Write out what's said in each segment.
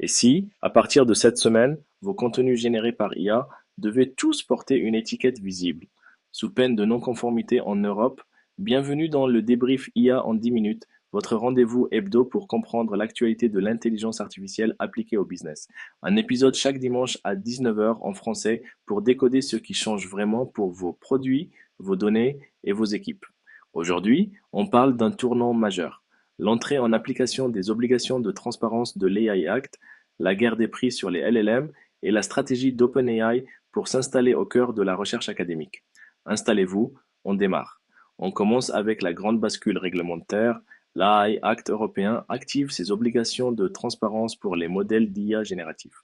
si, à partir de cette semaine, vos contenus générés par IA devaient tous porter une étiquette visible, sous peine de non-conformité en Europe, bienvenue dans le débrief IA en 10 minutes, votre rendez-vous hebdo pour comprendre l'actualité de l'intelligence artificielle appliquée au business. Un épisode chaque dimanche à 19 heures en français pour décoder ce qui change vraiment pour vos produits, vos données et vos équipes. Aujourd'hui, on parle d'un tournant majeur. L'entrée en application des obligations de transparence de l'AI Act, la guerre des prix sur les LLM et la stratégie d'OpenAI pour s'installer au cœur de la recherche académique. Installez-vous, on démarre. On commence avec la grande bascule réglementaire. L'AI Act européen active ses obligations de transparence pour les modèles d'IA génératifs.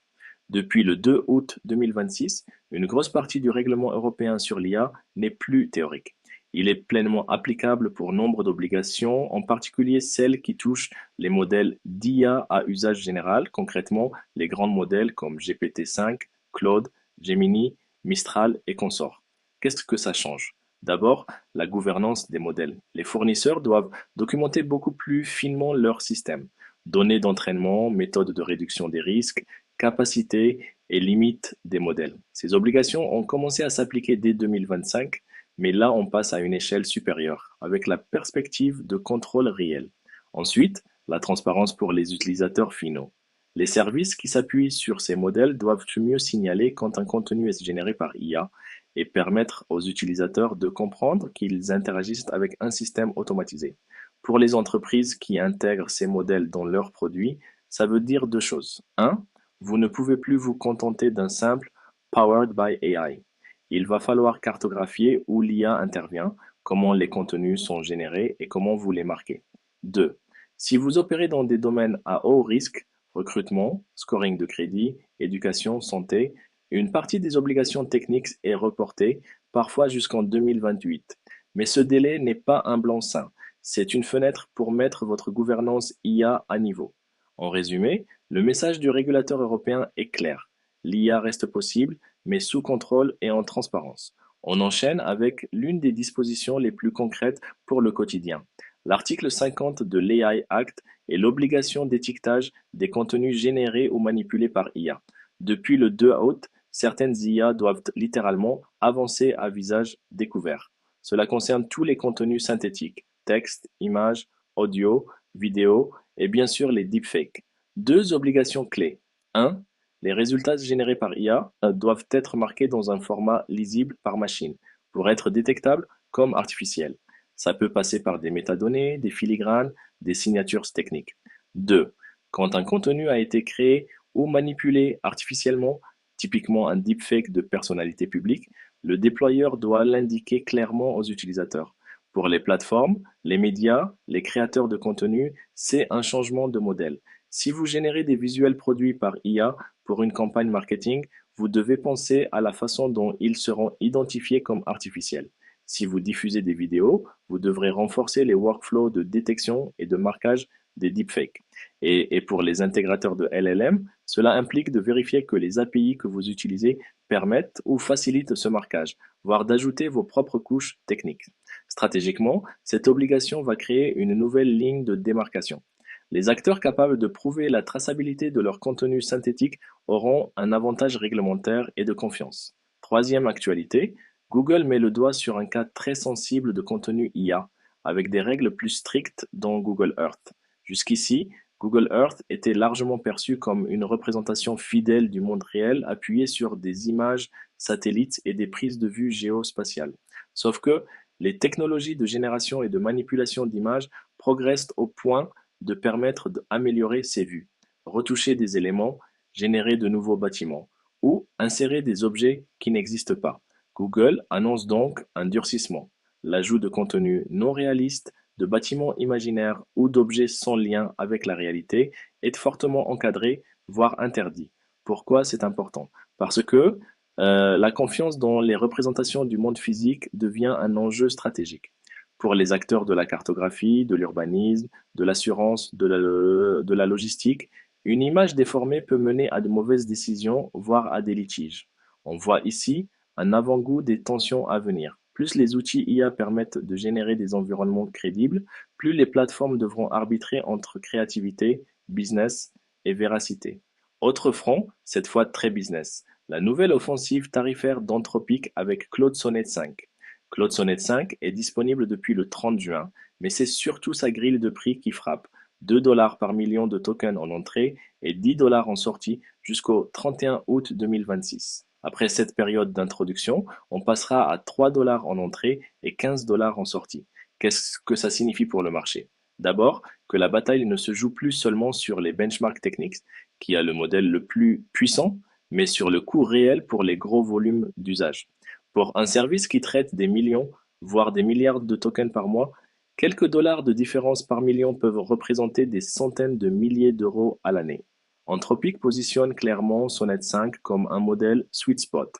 Depuis le 2 août 2026, une grosse partie du règlement européen sur l'IA n'est plus théorique. Il est pleinement applicable pour nombre d'obligations, en particulier celles qui touchent les modèles d'IA à usage général, concrètement les grands modèles comme GPT-5, Claude, Gemini, Mistral et consorts. Qu'est-ce que ça change? D'abord, la gouvernance des modèles. Les fournisseurs doivent documenter beaucoup plus finement leur système. Données d'entraînement, méthodes de réduction des risques, capacités et limites des modèles. Ces obligations ont commencé à s'appliquer dès 2025, mais là on passe à une échelle supérieure, avec la perspective de contrôle réel. Ensuite, la transparence pour les utilisateurs finaux. Les services qui s'appuient sur ces modèles doivent mieux signaler quand un contenu est généré par IA et permettre aux utilisateurs de comprendre qu'ils interagissent avec un système automatisé. Pour les entreprises qui intègrent ces modèles dans leurs produits, ça veut dire deux choses. Un, vous ne pouvez plus vous contenter d'un simple Powered by AI. Il va falloir cartographier où l'IA intervient, comment les contenus sont générés et comment vous les marquez. 2. Si vous opérez dans des domaines à haut risque, recrutement, scoring de crédit, éducation, santé, une partie des obligations techniques est reportée, parfois jusqu'en 2028. Mais ce délai n'est pas un blanc-seing, c'est une fenêtre pour mettre votre gouvernance IA à niveau. En résumé, le message du régulateur européen est clair. L'IA reste possible, mais sous contrôle et en transparence. On enchaîne avec l'une des dispositions les plus concrètes pour le quotidien. L'article 50 de l'AI Act est l'obligation d'étiquetage des contenus générés ou manipulés par IA. Depuis le 2 août, certaines IA doivent littéralement avancer à visage découvert. Cela concerne tous les contenus synthétiques, texte, images, audio, vidéo et bien sûr les deepfakes. Deux obligations clés. 1. Les résultats générés par IA doivent être marqués dans un format lisible par machine pour être détectables comme artificiels. Ça peut passer par des métadonnées, des filigranes, des signatures techniques. 2. Quand un contenu a été créé ou manipulé artificiellement, typiquement un deepfake de personnalité publique, le déployeur doit l'indiquer clairement aux utilisateurs. Pour les plateformes, les médias, les créateurs de contenu, c'est un changement de modèle. Si vous générez des visuels produits par IA pour une campagne marketing, vous devez penser à la façon dont ils seront identifiés comme artificiels. Si vous diffusez des vidéos, vous devrez renforcer les workflows de détection et de marquage des deepfakes. Et pour les intégrateurs de LLM, cela implique de vérifier que les API que vous utilisez permettent ou facilitent ce marquage, voire d'ajouter vos propres couches techniques. Stratégiquement, cette obligation va créer une nouvelle ligne de démarcation. Les acteurs capables de prouver la traçabilité de leur contenu synthétique auront un avantage réglementaire et de confiance. Troisième actualité, Google met le doigt sur un cas très sensible de contenu IA, avec des règles plus strictes dans Google Earth. Jusqu'ici, Google Earth était largement perçu comme une représentation fidèle du monde réel appuyée sur des images satellites et des prises de vue géospatiales. Sauf que les technologies de génération et de manipulation d'images progressent au point de permettre d'améliorer ces vues, retoucher des éléments, générer de nouveaux bâtiments ou insérer des objets qui n'existent pas. Google annonce donc un durcissement, l'ajout de contenus non réalistes, de bâtiments imaginaires ou d'objets sans lien avec la réalité est fortement encadré, voire interdit. Pourquoi c'est important? Parce que la confiance dans les représentations du monde physique devient un enjeu stratégique. Pour les acteurs de la cartographie, de l'urbanisme, de l'assurance, de la logistique, une image déformée peut mener à de mauvaises décisions, voire à des litiges. On voit ici un avant-goût des tensions à venir. Plus les outils IA permettent de générer des environnements crédibles, plus les plateformes devront arbitrer entre créativité, business et véracité. Autre front, cette fois très business. La nouvelle offensive tarifaire d'Anthropic avec Claude Sonnet 5. Claude Sonnet 5 est disponible depuis le 30 juin, mais c'est surtout sa grille de prix qui frappe. 2 dollars par million de tokens en entrée et 10 dollars en sortie jusqu'au 31 août 2026. Après cette période d'introduction, on passera à 3 dollars en entrée et 15 dollars en sortie. Qu'est-ce que ça signifie pour le marché? D'abord, que la bataille ne se joue plus seulement sur les benchmarks techniques, qui a le modèle le plus puissant, mais sur le coût réel pour les gros volumes d'usage. Pour un service qui traite des millions, voire des milliards de tokens par mois, quelques dollars de différence par million peuvent représenter des centaines de milliers d'euros à l'année. Anthropic positionne clairement Sonnet 5 comme un modèle sweet spot,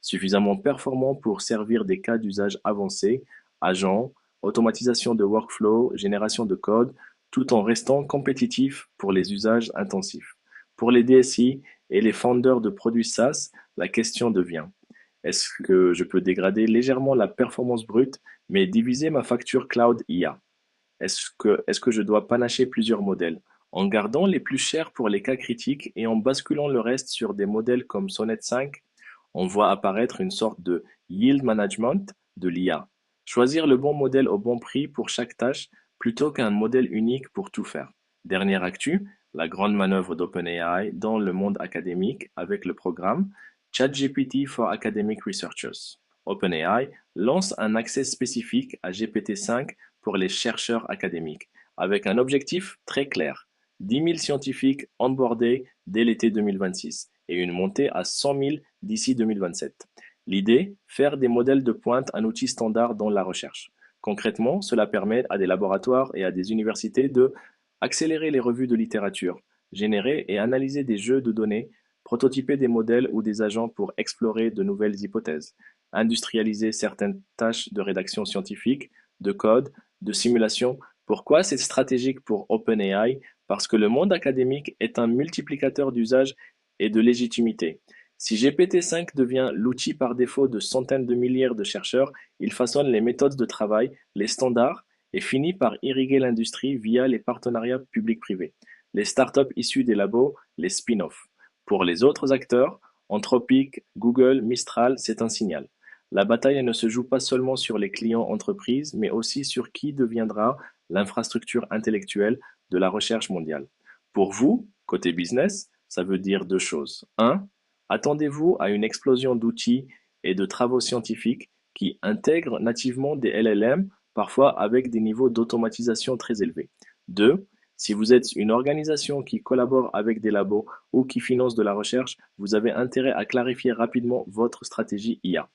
suffisamment performant pour servir des cas d'usage avancés, agents, automatisation de workflow, génération de code, tout en restant compétitif pour les usages intensifs. Pour les DSI et les founders de produits SaaS, la question devient: est-ce que je peux dégrader légèrement la performance brute, mais diviser ma facture cloud IA? Est-ce que je dois panacher plusieurs modèles, en gardant les plus chers pour les cas critiques et en basculant le reste sur des modèles comme Sonnet 5? On voit apparaître une sorte de yield management de l'IA. Choisir le bon modèle au bon prix pour chaque tâche plutôt qu'un modèle unique pour tout faire. Dernière actu, la grande manœuvre d'OpenAI dans le monde académique avec le programme ChatGPT for Academic Researchers. OpenAI lance un accès spécifique à GPT-5 pour les chercheurs académiques, avec un objectif très clair: 10 000 scientifiques onboardés dès l'été 2026 et une montée à 100 000 d'ici 2027. L'idée, faire des modèles de pointe un outil standard dans la recherche. Concrètement, cela permet à des laboratoires et à des universités de accélérer les revues de littérature, générer et analyser des jeux de données, prototyper des modèles ou des agents pour explorer de nouvelles hypothèses, industrialiser certaines tâches de rédaction scientifique, de code, de simulation. Pourquoi c'est stratégique pour OpenAI? Parce que le monde académique est un multiplicateur d'usage et de légitimité. Si GPT-5 devient l'outil par défaut de centaines de milliers de chercheurs, il façonne les méthodes de travail, les standards, et finit par irriguer l'industrie via les partenariats publics-privés, les startups issues des labos, les spin-offs. Pour les autres acteurs, Anthropic, Google, Mistral, c'est un signal. La bataille ne se joue pas seulement sur les clients entreprises, mais aussi sur qui deviendra l'infrastructure intellectuelle de la recherche mondiale. Pour vous, côté business, ça veut dire deux choses. Un, attendez-vous à une explosion d'outils et de travaux scientifiques qui intègrent nativement des LLM, parfois avec des niveaux d'automatisation très élevés. Deux, si vous êtes une organisation qui collabore avec des labos ou qui finance de la recherche, vous avez intérêt à clarifier rapidement votre stratégie IA.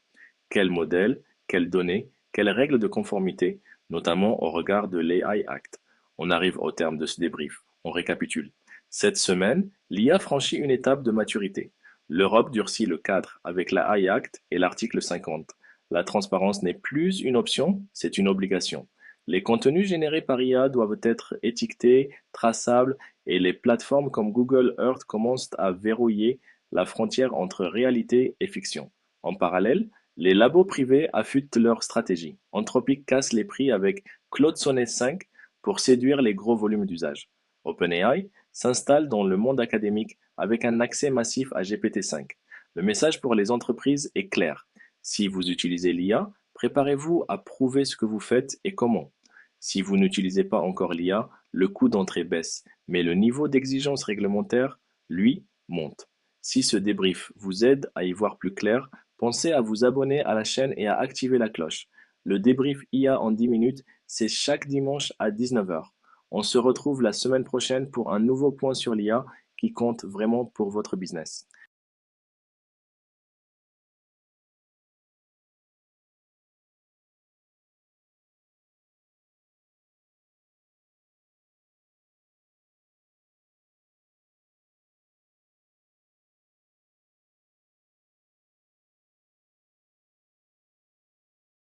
Quel modèle, quelles données, quelles règles de conformité, notamment au regard de l'AI Act. On arrive au terme de ce débrief. On récapitule. Cette semaine, l'IA franchit une étape de maturité. L'Europe durcit le cadre avec la AI Act et l'article 50. La transparence n'est plus une option, c'est une obligation. Les contenus générés par IA doivent être étiquetés, traçables, et les plateformes comme Google Earth commencent à verrouiller la frontière entre réalité et fiction. En parallèle, les labos privés affûtent leur stratégie. Anthropic casse les prix avec Claude Sonnet 5 pour séduire les gros volumes d'usage. OpenAI s'installe dans le monde académique avec un accès massif à GPT-5. Le message pour les entreprises est clair. Si vous utilisez l'IA, préparez-vous à prouver ce que vous faites et comment. Si vous n'utilisez pas encore l'IA, le coût d'entrée baisse, mais le niveau d'exigence réglementaire, lui, monte. Si ce débrief vous aide à y voir plus clair, pensez à vous abonner à la chaîne et à activer la cloche. Le débrief IA en 10 minutes, c'est chaque dimanche à 19 heures. On se retrouve la semaine prochaine pour un nouveau point sur l'IA qui compte vraiment pour votre business.